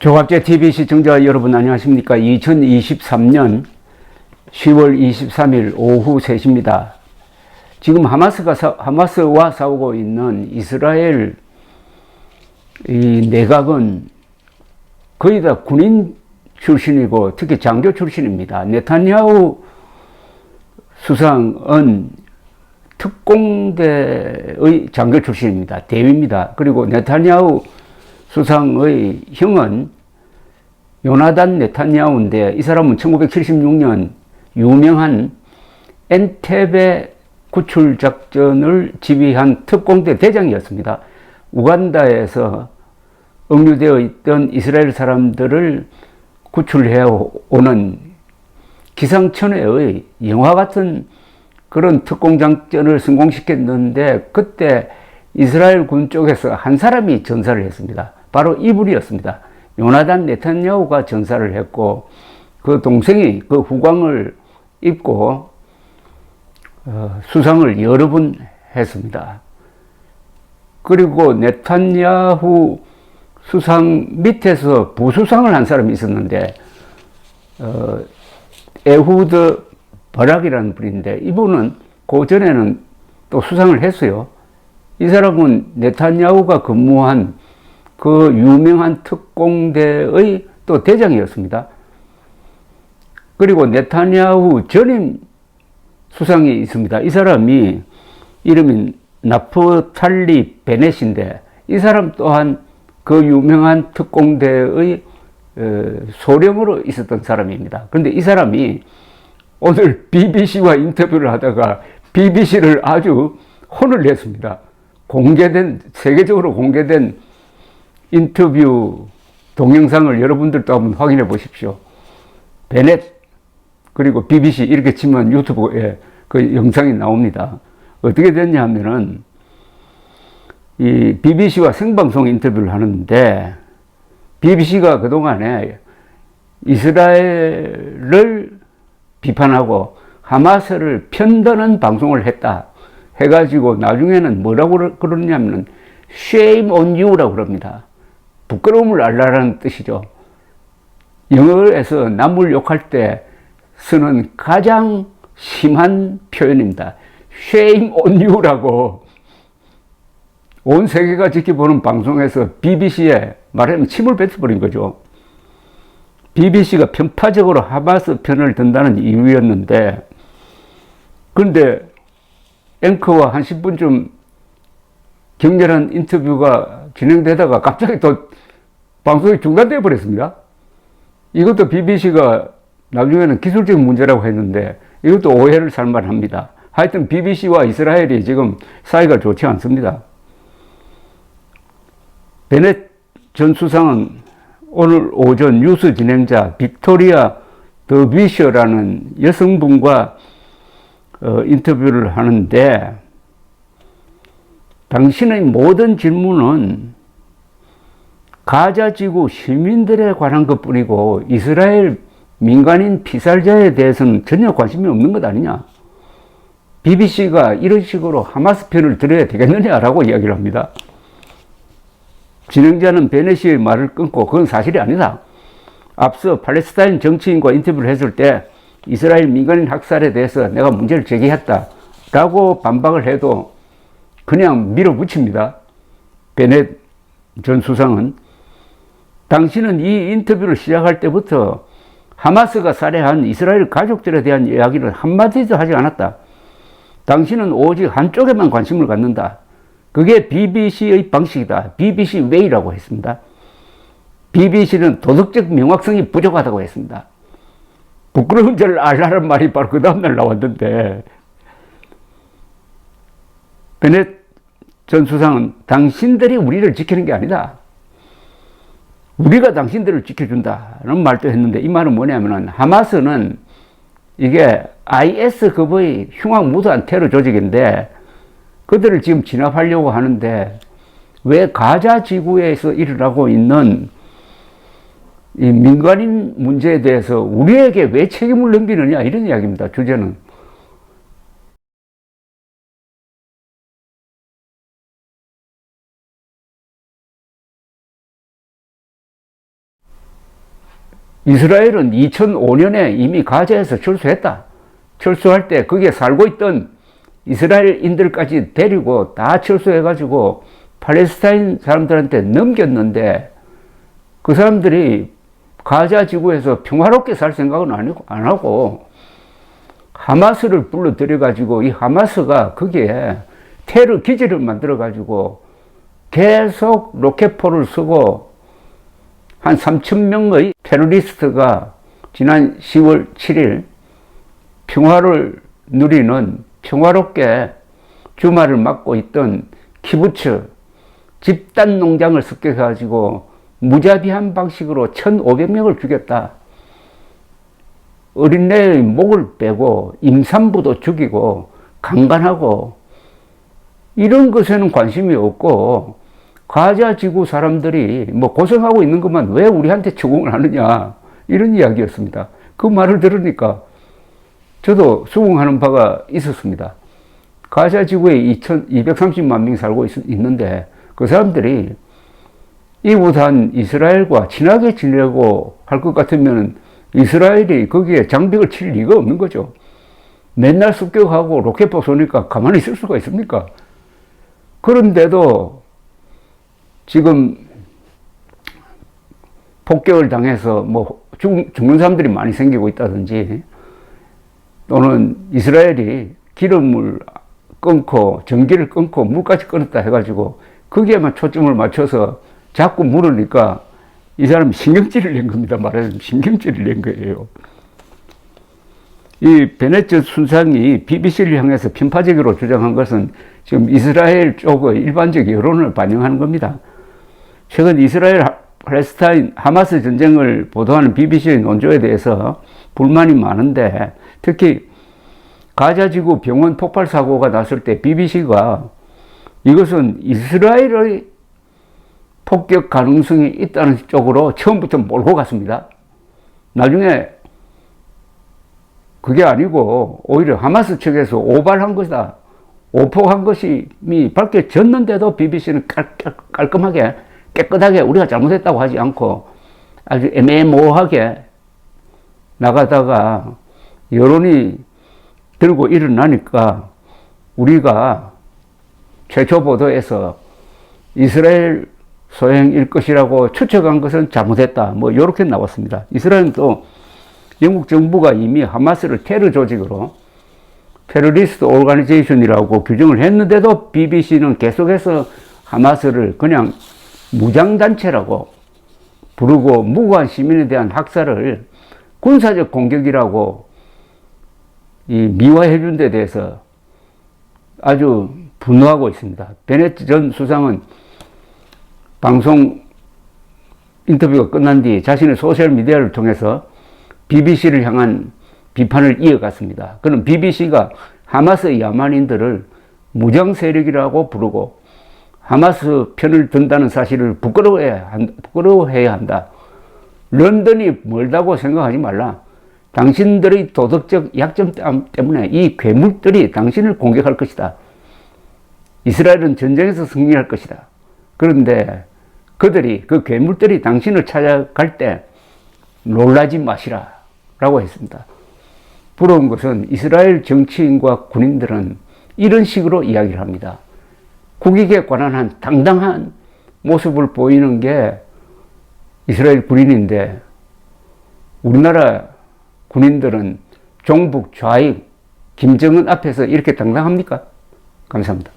조갑제 TV 시청자 여러분 안녕하십니까? 2023년 10월 23일 오후 3시입니다. 지금 하마스와 싸우고 있는 이스라엘 이 내각은 거의 다 군인 출신이고 특히 장교 출신입니다. 네타냐후 수상은 특공대의 장교 출신입니다. 대위입니다. 그리고 네타냐후 수상의 형은 요나단 네타냐후인데 이 사람은 1976년 유명한 엔테베 구출작전을 지휘한 특공대 대장이었습니다. 우간다에서 억류되어 있던 이스라엘 사람들을 구출해 오는 기상천외의 영화 같은 그런 특공작전을 성공시켰는데 그때 이스라엘 군 쪽에서 한 사람이 전사를 했습니다. 바로 이분이었습니다. 요나단 네타냐후가 전사를 했고 그 동생이 그 후광을 입고 수상을 여러 번 했습니다. 그리고 네타냐후 수상 밑에서 부수상을 한 사람이 있었는데 에후드 바락이라는 분인데 이분은 그 전에는 또 수상을 했어요. 이 사람은 네타냐후가 근무한 그 유명한 특공대의 또 대장이었습니다. 그리고 네타냐후 전임 수상이 있습니다. 이 사람이 이름이 나프탈리 베넷인데 이 사람 또한 그 유명한 특공대의 소령으로 있었던 사람입니다. 그런데 이 사람이 오늘 BBC와 인터뷰를 하다가 BBC를 아주 혼을 냈습니다. 세계적으로 공개된 인터뷰 동영상을 여러분들도 한번 확인해 보십시오. 베넷 그리고 BBC 이렇게 치면 유튜브에 그 영상이 나옵니다. 어떻게 됐냐 하면은 이 BBC와 생방송 인터뷰를 하는데 BBC가 그동안에 이스라엘을 비판하고 하마스를 편드는 방송을 했다 해가지고 나중에는 뭐라고 그러냐면은 shame on you라고 그럽니다. 부끄러움을 알라라는 뜻이죠. 영어에서 남을 욕할 때 쓰는 가장 심한 표현입니다. shame on you라고 온 세계가 지켜보는 방송에서 BBC에 말하면 침을 뱉어버린 거죠. BBC가 편파적으로 하마스 편을 든다는 이유였는데 그런데 앵커와 한 10분쯤 격렬한 인터뷰가 진행되다가 갑자기 또 방송이 중단되어 버렸습니다. 이것도 BBC가 나중에는 기술적인 문제라고 했는데 이것도 오해를 살만합니다. 하여튼 BBC와 이스라엘이 지금 사이가 좋지 않습니다. 베넷 전 수상은 오늘 오전 뉴스 진행자 빅토리아 더비셔라는 여성분과 인터뷰를 하는데 당신의 모든 질문은 가자 지구 시민들에 관한 것 뿐이고 이스라엘 민간인 피살자에 대해서는 전혀 관심이 없는 것 아니냐. BBC가 이런 식으로 하마스 편을 들어야 되겠느냐라고 이야기를 합니다. 진행자는 베넷의 말을 끊고 그건 사실이 아니다. 앞서 팔레스타인 정치인과 인터뷰를 했을 때 이스라엘 민간인 학살에 대해서 내가 문제를 제기했다라고 반박을 해도 그냥 밀어붙입니다. 베넷 전 수상은 당신은 이 인터뷰를 시작할 때부터 하마스가 살해한 이스라엘 가족들에 대한 이야기를 한마디도 하지 않았다. 당신은 오직 한쪽에만 관심을 갖는다. 그게 BBC의 방식이다. BBC 웨이라고 했습니다. BBC는 도덕적 명확성이 부족하다고 했습니다. 부끄러운 줄 알라는 말이 바로 그 다음날 나왔는데 베넷 전 수상은 당신들이 우리를 지키는 게 아니다. 우리가 당신들을 지켜준다는 말도 했는데 이 말은 뭐냐면은 하마스는 이게 IS급의 흉악무도한 테러 조직인데 그들을 지금 진압하려고 하는데 왜 가자 지구에서 일어나고 있는 이 민간인 문제에 대해서 우리에게 왜 책임을 넘기느냐 이런 이야기입니다. 주제는. 이스라엘은 2005년에 이미 가자에서 철수했다. 철수할 때 거기에 살고 있던 이스라엘인들까지 데리고 다 철수해가지고 팔레스타인 사람들한테 넘겼는데 그 사람들이 가자 지구에서 평화롭게 살 생각은 안 하고 하마스를 불러들여가지고 이 하마스가 거기에 테러 기지를 만들어가지고 계속 로켓포를 쏘고 한 3,000명의 테러리스트가 지난 10월 7일 평화를 누리는 평화롭게 주말을 맞고 있던 키부츠 집단 농장을 습격해가지고 무자비한 방식으로 1,500명을 죽였다. 어린애의 목을 빼고 임산부도 죽이고 강간하고 이런 것에는 관심이 없고 가자 지구 사람들이 뭐 고생하고 있는 것만 왜 우리한테 추궁을 하느냐 이런 이야기였습니다. 그 말을 들으니까 저도 수긍하는 바가 있었습니다. 가자 지구에 230만 명이 살고 있는데 그 사람들이 이웃한 이스라엘과 친하게 지내고 할 것 같으면 이스라엘이 거기에 장벽을 칠 리가 없는 거죠. 맨날 습격하고 로켓포 쏘니까 가만히 있을 수가 있습니까? 그런데도 지금 폭격을 당해서 뭐 죽는 사람들이 많이 생기고 있다든지 또는 이스라엘이 기름을 끊고 전기를 끊고 물까지 끊었다 해가지고 거기에만 초점을 맞춰서 자꾸 물으니까 이 사람이 신경질을 낸 겁니다. 말하자면 신경질을 낸 거예요. 이 베네츠 순상이 BBC를 향해서 편파적으로 주장한 것은 지금 이스라엘 쪽의 일반적 여론을 반영하는 겁니다. 최근 이스라엘 팔레스타인 하마스 전쟁을 보도하는 BBC의 논조에 대해서 불만이 많은데 특히 가자지구 병원 폭발 사고가 났을 때 BBC가 이것은 이스라엘의 폭격 가능성이 있다는 쪽으로 처음부터 몰고 갔습니다. 나중에 그게 아니고 오히려 하마스 측에서 오발한 것이다. 오폭한 것이 밝혀졌는데도 BBC는 깔끔하게 깨끗하게 우리가 잘못했다고 하지 않고 아주 애매모호하게 나가다가 여론이 들고 일어나니까 우리가 최초 보도에서 이스라엘 소행일 것이라고 추측한 것은 잘못했다. 뭐 이렇게 나왔습니다. 이스라엘은 또 영국 정부가 이미 하마스를 테러 조직으로 테러리스트 오르가니제이션이라고 규정을 했는데도 BBC는 계속해서 하마스를 그냥 무장단체라고 부르고 무고한 시민에 대한 학살을 군사적 공격이라고 미화해 준 데 대해서 아주 분노하고 있습니다. 베네트 전 수상은 방송 인터뷰가 끝난 뒤 자신의 소셜미디어를 통해서 BBC를 향한 비판을 이어갔습니다. 그는 BBC가 하마스 야만인들을 무장 세력이라고 부르고 하마스 편을 든다는 사실을 부끄러워해야 한다. 런던이 멀다고 생각하지 말라. 당신들의 도덕적 약점 때문에 이 괴물들이 당신을 공격할 것이다. 이스라엘은 전쟁에서 승리할 것이다. 그런데 그 괴물들이 당신을 찾아갈 때 놀라지 마시라 라고 했습니다. 부러운 것은 이스라엘 정치인과 군인들은 이런 식으로 이야기를 합니다. 국익에 관한 한 당당한 모습을 보이는 게 이스라엘 군인인데 우리나라 군인들은 종북 좌익 김정은 앞에서 이렇게 당당합니까? 감사합니다.